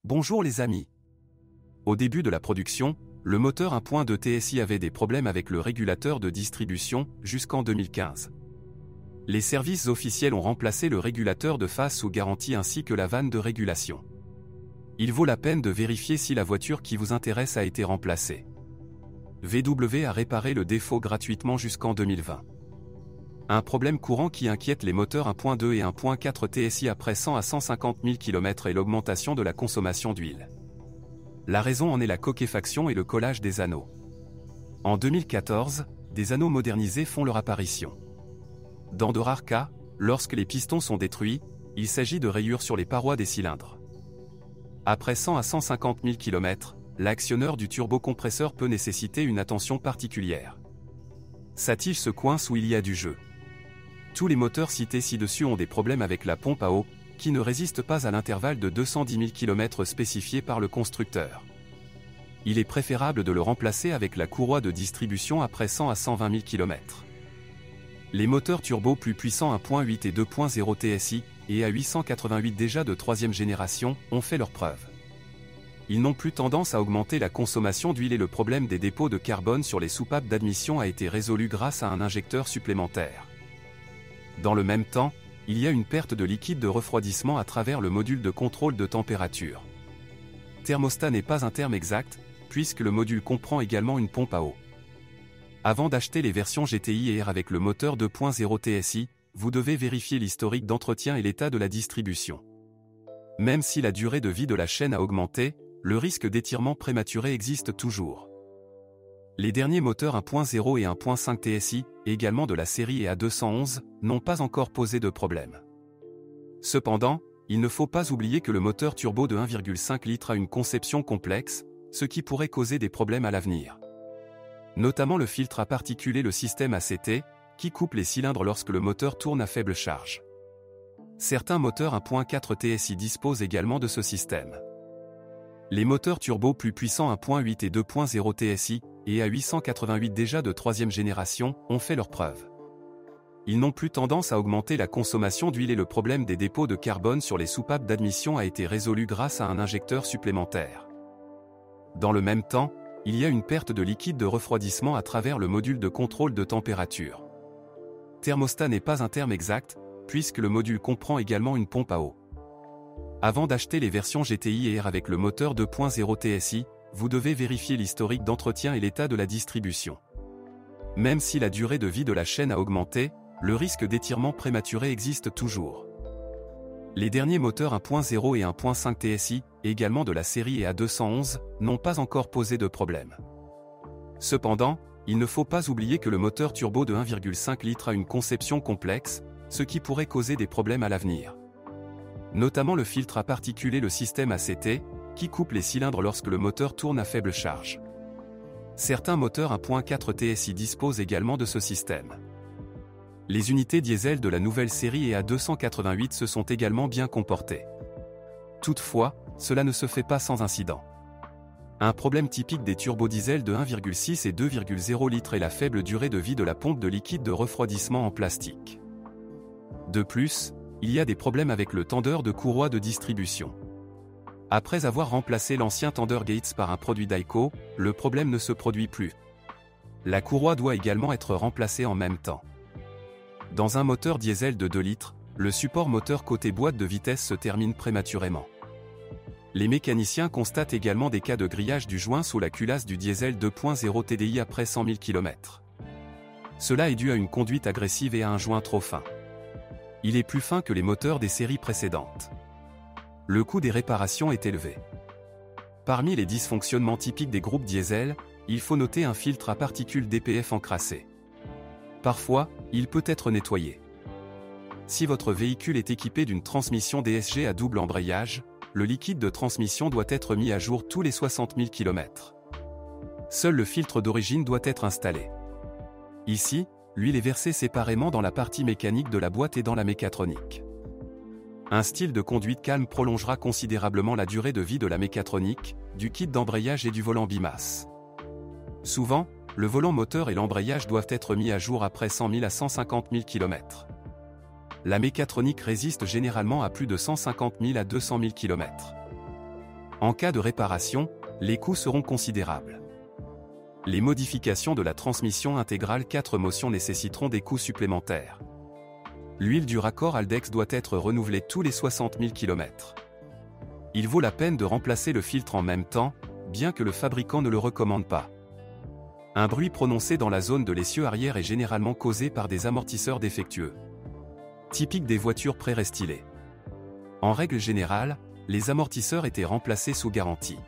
Bonjour les amis. Au début de la production, le moteur 1.2 TSI avait des problèmes avec le régulateur de distribution jusqu'en 2015. Les services officiels ont remplacé le régulateur de phase sous garantie ainsi que la vanne de régulation. Il vaut la peine de vérifier si la voiture qui vous intéresse a été remplacée. VW a réparé le défaut gratuitement jusqu'en 2020. Un problème courant qui inquiète les moteurs 1.2 et 1.4 TSI après 100 à 150 000 km est l'augmentation de la consommation d'huile. La raison en est la coquefaction et le collage des anneaux. En 2014, des anneaux modernisés font leur apparition. Dans de rares cas, lorsque les pistons sont détruits, il s'agit de rayures sur les parois des cylindres. Après 100 à 150 000 km, l'actionneur du turbocompresseur peut nécessiter une attention particulière. Sa tige se coince ou il y a du jeu. Tous les moteurs cités ci-dessus ont des problèmes avec la pompe à eau, qui ne résiste pas à l'intervalle de 210 000 km spécifié par le constructeur. Il est préférable de le remplacer avec la courroie de distribution après 100 à 120 000 km. Les moteurs turbo plus puissants 1.8 et 2.0 TSI, et à 888 déjà de 3e génération, ont fait leurs preuves. Ils n'ont plus tendance à augmenter la consommation d'huile et le problème des dépôts de carbone sur les soupapes d'admission a été résolu grâce à un injecteur supplémentaire. Dans le même temps, il y a une perte de liquide de refroidissement à travers le module de contrôle de température. Thermostat n'est pas un terme exact, puisque le module comprend également une pompe à eau. Avant d'acheter les versions GTI et R avec le moteur 2.0 TSI, vous devez vérifier l'historique d'entretien et l'état de la distribution. Même si la durée de vie de la chaîne a augmenté, le risque d'étirement prématuré existe toujours. Les derniers moteurs 1.0 et 1.5 TSI, également de la série EA211, n'ont pas encore posé de problème. Cependant, il ne faut pas oublier que le moteur turbo de 1,5 litres a une conception complexe, ce qui pourrait causer des problèmes à l'avenir. Notamment le filtre à particules et le système ACT, qui coupe les cylindres lorsque le moteur tourne à faible charge. Certains moteurs 1.4 TSI disposent également de ce système. Les moteurs turbo plus puissants 1.8 et 2.0 TSI, et à 888 déjà de 3e génération, ont fait leurs preuves. Ils n'ont plus tendance à augmenter la consommation d'huile et le problème des dépôts de carbone sur les soupapes d'admission a été résolu grâce à un injecteur supplémentaire. Dans le même temps, il y a une perte de liquide de refroidissement à travers le module de contrôle de température. Thermostat n'est pas un terme exact, puisque le module comprend également une pompe à eau. Avant d'acheter les versions GTI et R avec le moteur 2.0 TSI, vous devez vérifier l'historique d'entretien et l'état de la distribution. Même si la durée de vie de la chaîne a augmenté, le risque d'étirement prématuré existe toujours. Les derniers moteurs 1.0 et 1.5 TSI, également de la série EA211, n'ont pas encore posé de problème. Cependant, il ne faut pas oublier que le moteur turbo de 1,5 litres a une conception complexe, ce qui pourrait causer des problèmes à l'avenir. Notamment le filtre à particules et le système ACT, qui coupe les cylindres lorsque le moteur tourne à faible charge. Certains moteurs 1.4 TSI disposent également de ce système. Les unités diesel de la nouvelle série EA288 se sont également bien comportées. Toutefois, cela ne se fait pas sans incident. Un problème typique des turbodiesels de 1,6 et 2,0 litres est la faible durée de vie de la pompe de liquide de refroidissement en plastique. De plus, il y a des problèmes avec le tendeur de courroie de distribution. Après avoir remplacé l'ancien tender Gates par un produit Daico, le problème ne se produit plus. La courroie doit également être remplacée en même temps. Dans un moteur diesel de 2 litres, le support moteur côté boîte de vitesse se termine prématurément. Les mécaniciens constatent également des cas de grillage du joint sous la culasse du diesel 2.0 TDI après 100 000 km. Cela est dû à une conduite agressive et à un joint trop fin. Il est plus fin que les moteurs des séries précédentes. Le coût des réparations est élevé. Parmi les dysfonctionnements typiques des groupes diesel, il faut noter un filtre à particules DPF encrassé. Parfois, il peut être nettoyé. Si votre véhicule est équipé d'une transmission DSG à double embrayage, le liquide de transmission doit être mis à jour tous les 60 000 km. Seul le filtre d'origine doit être installé. Ici, l'huile est versée séparément dans la partie mécanique de la boîte et dans la mécatronique. Un style de conduite calme prolongera considérablement la durée de vie de la mécatronique, du kit d'embrayage et du volant bimasse. Souvent, le volant moteur et l'embrayage doivent être mis à jour après 100 000 à 150 000 km. La mécatronique résiste généralement à plus de 150 000 à 200 000 km. En cas de réparation, les coûts seront considérables. Les modifications de la transmission intégrale 4 motions nécessiteront des coûts supplémentaires. L'huile du raccord Haldex doit être renouvelée tous les 60 000 km. Il vaut la peine de remplacer le filtre en même temps, bien que le fabricant ne le recommande pas. Un bruit prononcé dans la zone de l'essieu arrière est généralement causé par des amortisseurs défectueux, typique des voitures pré-restylées. En règle générale, les amortisseurs étaient remplacés sous garantie.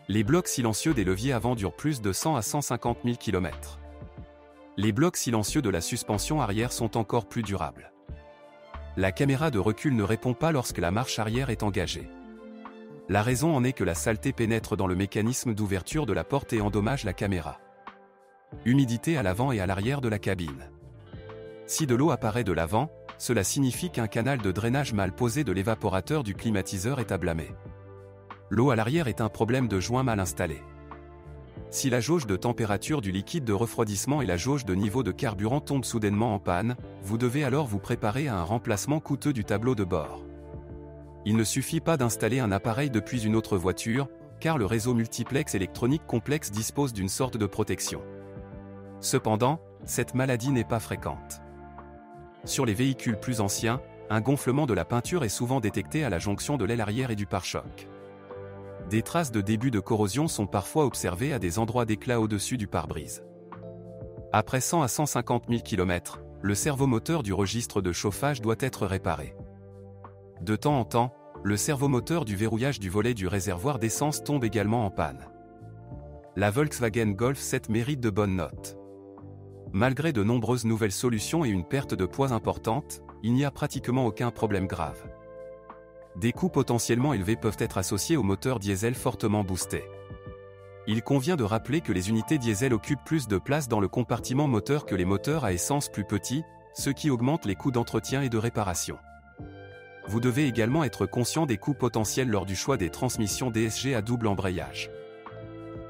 Les blocs silencieux des leviers avant durent plus de 100 à 150 000 km. Les blocs silencieux de la suspension arrière sont encore plus durables. La caméra de recul ne répond pas lorsque la marche arrière est engagée. La raison en est que la saleté pénètre dans le mécanisme d'ouverture de la porte et endommage la caméra. Humidité à l'avant et à l'arrière de la cabine. Si de l'eau apparaît de l'avant, cela signifie qu'un canal de drainage mal posé de l'évaporateur du climatiseur est à blâmer. L'eau à l'arrière est un problème de joint mal installé. Si la jauge de température du liquide de refroidissement et la jauge de niveau de carburant tombent soudainement en panne, vous devez alors vous préparer à un remplacement coûteux du tableau de bord. Il ne suffit pas d'installer un appareil depuis une autre voiture, car le réseau multiplex électronique complexe dispose d'une sorte de protection. Cependant, cette maladie n'est pas fréquente. Sur les véhicules plus anciens, un gonflement de la peinture est souvent détecté à la jonction de l'aile arrière et du pare-choc. Des traces de début de corrosion sont parfois observées à des endroits d'éclat au-dessus du pare-brise. Après 100 à 150 000 km, le servomoteur du registre de chauffage doit être réparé. De temps en temps, le servomoteur du verrouillage du volet du réservoir d'essence tombe également en panne. La Volkswagen Golf 7 mérite de bonnes notes. Malgré de nombreuses nouvelles solutions et une perte de poids importante, il n'y a pratiquement aucun problème grave. Des coûts potentiellement élevés peuvent être associés aux moteurs diesel fortement boostés. Il convient de rappeler que les unités diesel occupent plus de place dans le compartiment moteur que les moteurs à essence plus petits, ce qui augmente les coûts d'entretien et de réparation. Vous devez également être conscient des coûts potentiels lors du choix des transmissions DSG à double embrayage.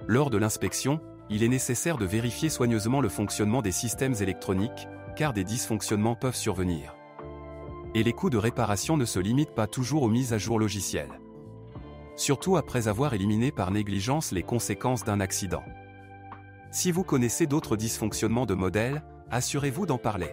Lors de l'inspection, il est nécessaire de vérifier soigneusement le fonctionnement des systèmes électroniques, car des dysfonctionnements peuvent survenir. Et les coûts de réparation ne se limitent pas toujours aux mises à jour logicielles. Surtout après avoir éliminé par négligence les conséquences d'un accident. Si vous connaissez d'autres dysfonctionnements de modèle, assurez-vous d'en parler.